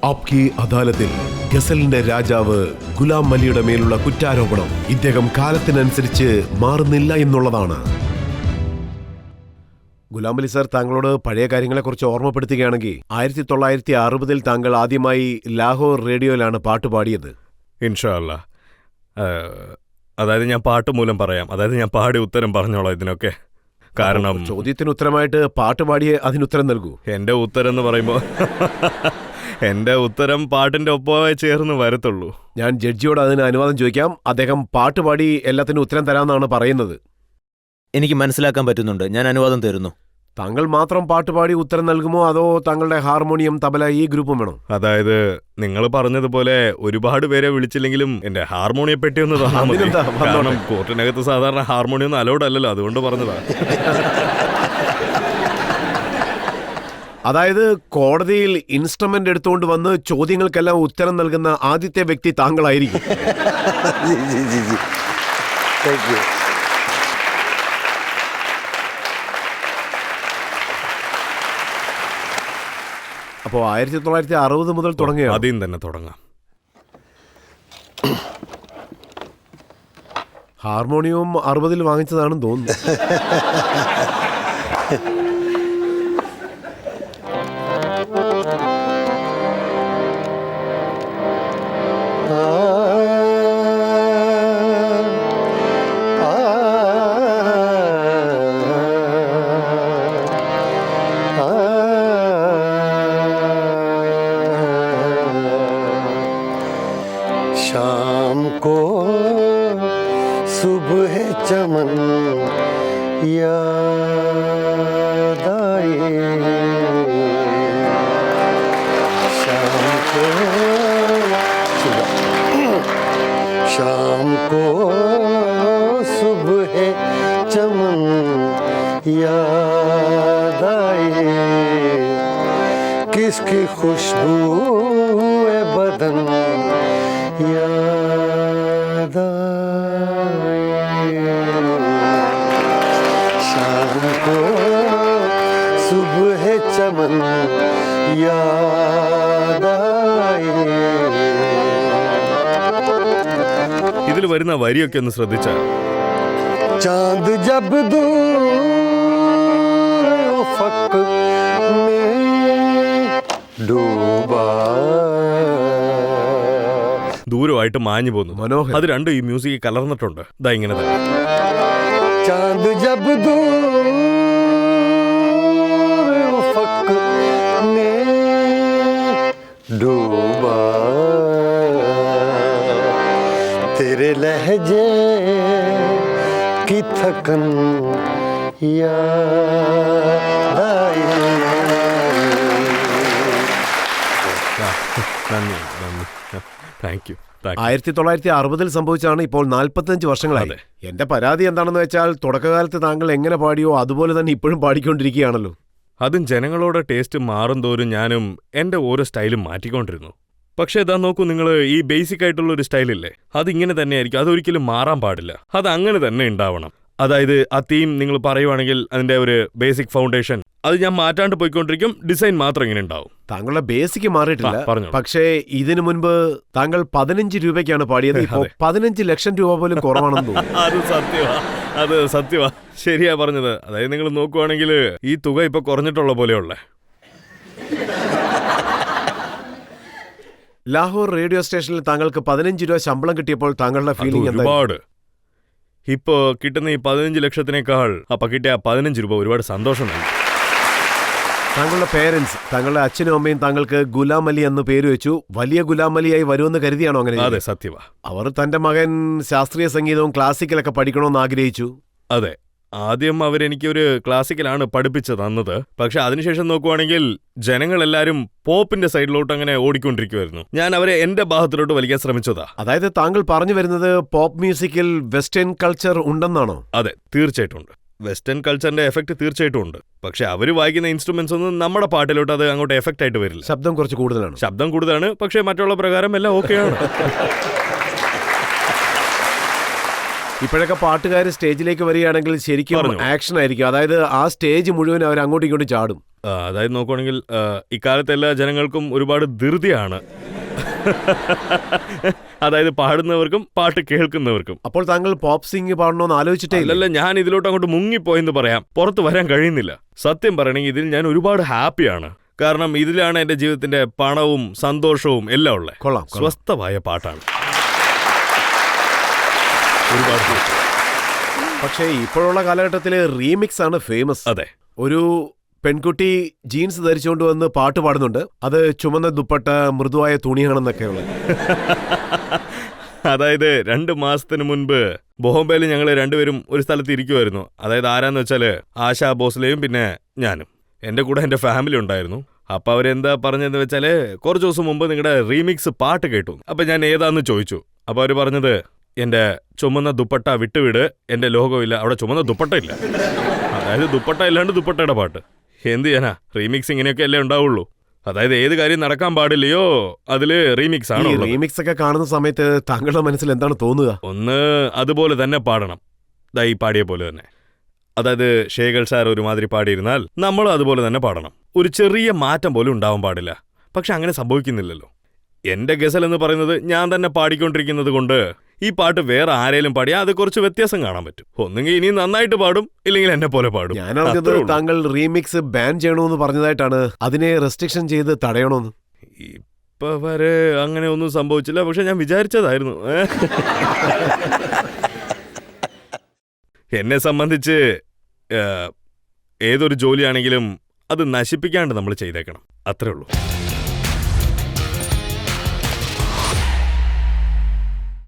ആപ്കി അദാലത്തിൽ ഗസലിന്റെ രാജാവ് ഗുലാം അലിയുടെ മേലുള്ള കുറ്റാരോപണം ഇദ്ദേഹം കാലത്തിനനുസരിച്ച് മാറുന്നില്ല എന്നുള്ളതാണ്. ഗുലാം അലി സാർ, താങ്കളോട് പഴയ കാര്യങ്ങളെക്കുറിച്ച് ഓർമ്മപ്പെടുത്തുകയാണെങ്കിൽ 1960 താങ്കൾ ആദ്യമായി ലാഹോർ റേഡിയോയിലാണ് പാട്ട് പാടിയത്. ഇൻഷാ അല്ലാ. അതായത് ഞാൻ പാട്ട് മൂലം പറയാം. അതായത് ഞാൻ പാടി ഉത്തരം പറഞ്ഞോളാം ഇതിനൊക്കെ. കാരണം ചോദ്യത്തിന് ഉത്തരമായിട്ട് പാട്ട് പാടിയേ അതിനുത്തരം നൽകൂ. എൻ്റെ ഉത്തരം എന്ന് പറയുമ്പോൾ എൻ്റെ ഉത്തരം പാട്ടിൻ്റെ ഒപ്പമായി ചേർന്ന് വരത്തുള്ളൂ. ഞാൻ ജഡ്ജിയോട് അതിന് അനുവാദം ചോദിക്കാം. അദ്ദേഹം പാട്ട് പാടി എല്ലാത്തിനും ഉത്തരം തരാമെന്നാണ് പറയുന്നത്. എനിക്ക് മനസ്സിലാക്കാൻ പറ്റുന്നുണ്ട്. ഞാൻ അനുവാദം തരുന്നു. താങ്കൾ മാത്രം പാട്ടുപാടി ഉത്തരം നൽകുമോ, അതോ താങ്കളുടെ ഹാർമോണിയം, തബല ഈ ഗ്രൂപ്പും വേണോ? അതായത് നിങ്ങൾ പറഞ്ഞതുപോലെ ഒരുപാട് പേരെ വിളിച്ചില്ലെങ്കിലും എന്റെ ഹാർമോണിയം പെട്ടി ഒന്ന് തന്നാൽ മതി. കാരണം കോർട്ടിനകത്ത് സാധാരണ ഹാർമോണിയം ഒന്നും അലൗഡ് അല്ലല്ലോ, അതുകൊണ്ട് പറഞ്ഞതാ. അതായത് കോടതിയിൽ ഇൻസ്ട്രുമെന്റ് എടുത്തുകൊണ്ട് വന്ന് ചോദ്യങ്ങൾക്കെല്ലാം ഉത്തരം നൽകുന്ന ആദ്യത്തെ വ്യക്തി താങ്കളായിരിക്കും. അപ്പോൾ 1960 മുതൽ തുടങ്ങിയ ആദ്യം തന്നെ തുടങ്ങാം. ഹാർമോണിയവും 60 വാങ്ങിച്ചതാണെന്ന് തോന്നുന്നു. शाम को सुबह चमन याद आए, शाम को सुबह चमन याद आए, किसकी खुशबू बदन याद आए, शाम को सुबह चमन याद आए. ഇതിൽ വരുന്ന വരിയൊക്കെ ഒന്ന് ശ്രദ്ധിച്ചാൽ, चांद जब दूर उफ़क़ में डूबा, ദൂരമായിട്ട് മാഞ്ഞു പോകുന്നു. മനോഹരം. അത് രണ്ടും ഈ മ്യൂസിക് കലർന്നിട്ടുണ്ട്. ഇതാ ഇങ്ങനെ തന്നെ. चांद जब दूर उफ़क़ में डूबा, तेरे लहजे की थकन याद आई. നന്ദി, താങ്ക് യു. 1960 സംഭവിച്ചാണ് ഇപ്പോൾ 45 വർഷങ്ങളായി. എന്റെ പരാതി എന്താണെന്ന് വെച്ചാൽ, തുടക്കകാലത്ത് താങ്കൾ എങ്ങനെ പാടിയോ അതുപോലെ തന്നെ ഇപ്പോഴും പാടിക്കൊണ്ടിരിക്കുകയാണല്ലോ. അതും ജനങ്ങളോട് ടേസ്റ്റ് മാറും തോറും ഞാനും എൻ്റെ ഓരോ സ്റ്റൈലും മാറ്റിക്കൊണ്ടിരുന്നു. പക്ഷേ ഇതാ നോക്കൂ, നിങ്ങൾ ഈ ബേസിക് ആയിട്ടുള്ള ഒരു സ്റ്റൈലില്ലേ, അതിങ്ങനെ തന്നെയായിരിക്കും. അതൊരിക്കലും മാറാൻ പാടില്ല. അത് അങ്ങനെ തന്നെ ഉണ്ടാവണം. അതായത് ആ തീം നിങ്ങൾ പറയുവാണെങ്കിൽ അതിൻ്റെ ഒരു ബേസിക് ഫൗണ്ടേഷൻ അത് ഞാൻ മാറ്റാണ്ട് പോയിക്കൊണ്ടിരിക്കും. ഡിസൈൻ മാത്രം ഇങ്ങനെ ഉണ്ടാവും. താങ്കളുടെ ബേസിക് മാറിയിട്ടില്ല. പറഞ്ഞോ. പക്ഷേ ഇതിനു മുൻപ് താങ്കൾ 15 രൂപയ്ക്കാണ് പാടിയത്. ഇപ്പോൾ 15 ലക്ഷം രൂപ പോലും കുറവാണെന്ന് തോന്നുന്നു. അത് സത്യമാ, ശരിയാ പറഞ്ഞത്. അതായത് നിങ്ങൾ നോക്കുവാണെങ്കിൽ ഈ തുക ഇപ്പൊ കുറഞ്ഞിട്ടുള്ള പോലെയുള്ള. ലാഹോർ റേഡിയോ സ്റ്റേഷനിൽ താങ്കൾക്ക് 15 രൂപ ശമ്പളം കിട്ടിയപ്പോൾ താങ്കളുടെ ഫീലിംഗ് എന്താ? ഒരുപാട്. ഇപ്പോ കിട്ടുന്ന ഈ 15 ലക്ഷത്തിനേക്കാൾ അപ്പൊ കിട്ടിയ 15 രൂപ ഒരുപാട് സന്തോഷം നൽകി. താങ്കളുടെ പേരൻസ്, താങ്കളുടെ അച്ഛനും അമ്മയും താങ്കൾക്ക് ഗുലാം അലി എന്ന് പേര് വെച്ചു. വലിയ ഗുലാം അലിയായി വരുമെന്ന് കരുതിയാണോ അങ്ങനെ? അതെ, സത്യവാ. അവർ തന്റെ മകൻ ശാസ്ത്രീയ സംഗീതവും ക്ലാസിക്കലൊക്കെ പഠിക്കണമെന്ന് ആഗ്രഹിച്ചു. അതെ, ആദ്യം അവരെനിക്കൊരു ക്ലാസിക്കലാണ് പഠിപ്പിച്ചു തന്നത്. പക്ഷെ അതിനുശേഷം നോക്കുവാണെങ്കിൽ ജനങ്ങളെല്ലാരും പോപ്പിന്റെ സൈഡിലോട്ട് അങ്ങനെ ഓടിക്കൊണ്ടിരിക്കുമായിരുന്നു. ഞാൻ അവരെ എന്റെ ഭാഗത്തിലോട്ട് വലിക്കാൻ ശ്രമിച്ചതാ. അതായത് താങ്കൾ പറഞ്ഞു വരുന്നത് പോപ്പ് മ്യൂസിക്കിൽ വെസ്റ്റേൺ കൾച്ചർ ഉണ്ടെന്നാണോ? അതെ, തീർച്ചയായിട്ടും ഉണ്ട്. വെസ്റ്റേൺ കൾച്ചറിന്റെ എഫക്ട് തീർച്ചയായിട്ടും ഉണ്ട്. പക്ഷെ അവർ വായിക്കുന്ന ഇൻസ്ട്രുമെന്റ്സ് ഒന്നും നമ്മുടെ പാട്ടിലോട്ട് അത് അങ്ങോട്ട് എഫക്റ്റ് ആയിട്ട് വരില്ല. ശബ്ദം കുറച്ച് കൂടുതലാണ്. ശബ്ദം കൂടുതലാണ്, പക്ഷെ മറ്റുള്ള പ്രകാരം എല്ലാം ഓക്കെയാണ്. ഇപ്പോഴൊക്കെ പാട്ടുകാർ സ്റ്റേജിലേക്ക് വരികയാണെങ്കിൽ ശരിക്കും പറഞ്ഞോ. ആക്ഷൻ ആയിരിക്കും. അതായത് ആ സ്റ്റേജ് മുഴുവൻ അവർ അങ്ങോട്ടും ഇങ്ങോട്ടും ചാടും. അതായത് നോക്കുവാണെങ്കിൽ ഇക്കാലത്ത് എല്ലാ ജനങ്ങൾക്കും ഒരുപാട് ധൃതിയാണ്. അതായത് പാടുന്നവർക്കും പാട്ട് കേൾക്കുന്നവർക്കും. അപ്പോൾ താങ്കൾ പോപ്പ് സിംഗ് പാടണമെന്ന് ആലോചിച്ചിട്ടേ ഇല്ല? അല്ലല്ല, ഞാൻ ഇതിലോട്ട് അങ്ങോട്ട് മുങ്ങിപ്പോയെന്ന് പറയാം. പുറത്ത് വരാൻ കഴിയുന്നില്ല. സത്യം പറയണമെങ്കിൽ ഇതിൽ ഞാൻ ഒരുപാട് ഹാപ്പിയാണ്. കാരണം ഇതിലാണ് എന്റെ ജീവിതത്തിന്റെ പണവും സന്തോഷവും എല്ലാം ഉള്ളത്. കൊള്ളാം. സ്വസ്ഥമായ പാട്ടാണ്. ഒരുപാട് സന്തോഷം. പക്ഷേ ഇപ്പോഴുള്ള കാലഘട്ടത്തിൽ റീമിക്സ് ആണ് ഫേമസ്. അതെ. ഒരു പെൺകുട്ടി ജീൻസ് ധരിച്ചുകൊണ്ട് വന്ന് പാട്ട് പാടുന്നുണ്ട്. അത് ചുമന്ന ദുപ്പട്ട മൃദുവായ തുണിയാണെന്നൊക്കെ ഉള്ളത്. അതായത് 2 മാസത്തിന് മുൻപ് ബോംബെയിൽ ഞങ്ങൾ രണ്ടുപേരും ഒരു സ്ഥലത്ത് ഇരിക്കുമായിരുന്നു. അതായത് ആരാന്ന് വെച്ചാല് ആശാ ഭോസ്ലെയും പിന്നെ ഞാനും. എന്റെ കൂടെ എന്റെ ഫാമിലി ഉണ്ടായിരുന്നു. അപ്പൊ അവരെന്താ പറഞ്ഞതെന്ന് വെച്ചാല് കുറച്ച് ദിവസം മുമ്പ് നിങ്ങളുടെ റീമിക്സ് പാട്ട് കേട്ടു. അപ്പൊ ഞാൻ ഏതാന്ന് ചോദിച്ചു. അപ്പൊ അവര് പറഞ്ഞത് എന്റെ ചുമന്ന ദുപ്പട്ട വിട്ടുവിട്, എന്റെ ലോഗോ ഇല്ല, അവിടെ ചുമന്ന ദുപ്പട്ട ഇല്ല. അതായത് ദുപ്പട്ട ഇല്ലാണ്ട് ദുപ്പട്ടയുടെ പാട്ട്. എന്ത് ചെയ്യാനാ, റീമിക്സ് ഇങ്ങനെയൊക്കെ അല്ലേ ഉണ്ടാവുള്ളൂ. അതായത് ഏത് കാര്യം നടക്കാൻ പാടില്ലയോ അതില് റീമിക്സ് ഈ ആണ്. റീമിക്സ് ഒക്കെ കാണുന്ന സമയത്ത് താങ്കളുടെ മനസ്സിൽ എന്താണ് തോന്നുക? ഒന്ന് അതുപോലെ തന്നെ പാടണം, ദാ ഈ പാടിയ പോലെ തന്നെ. അതായത് ഷേഖൽ സാർ ഒരുമാതിരി പാടിയിരുന്നാൽ നമ്മൾ അതുപോലെ തന്നെ പാടണം. ഒരു ചെറിയ മാറ്റം പോലും ഉണ്ടാവാൻ പാടില്ല. പക്ഷെ അങ്ങനെ സംഭവിക്കുന്നില്ലല്ലോ. എന്റെ ഗസൽ എന്ന് പറയുന്നത് ഞാൻ തന്നെ പാടിക്കൊണ്ടിരിക്കുന്നത് കൊണ്ട് ഈ പാട്ട് വേറെ ആരേലും പാടിയാൽ അത് കുറച്ച് വ്യത്യാസം കാണാൻ പറ്റും. ഒന്നുകിൽ ഇനി നന്നായിട്ട് പാടും, ഇല്ലെങ്കിൽ എന്നെ പോലെ പാടും. ഞാൻ അറിഞ്ഞത് താങ്കൾ റീമിക്സ് ബാൻ ചെയ്യണമെന്ന് പറഞ്ഞതായിട്ടാണ്. അതിനെ റെസ്ട്രിക്ഷൻ ചെയ്ത് തടയണമെന്ന്. ഇപ്പൊ വരെ അങ്ങനെ ഒന്നും സംഭവിച്ചില്ല. പക്ഷെ ഞാൻ വിചാരിച്ചതായിരുന്നു. എന്നെ സംബന്ധിച്ച് ഏതൊരു ജോലിയാണെങ്കിലും അത് നശിപ്പിക്കാണ്ട് നമ്മൾ ചെയ്തേക്കണം. അത്രേ ഉള്ളൂ.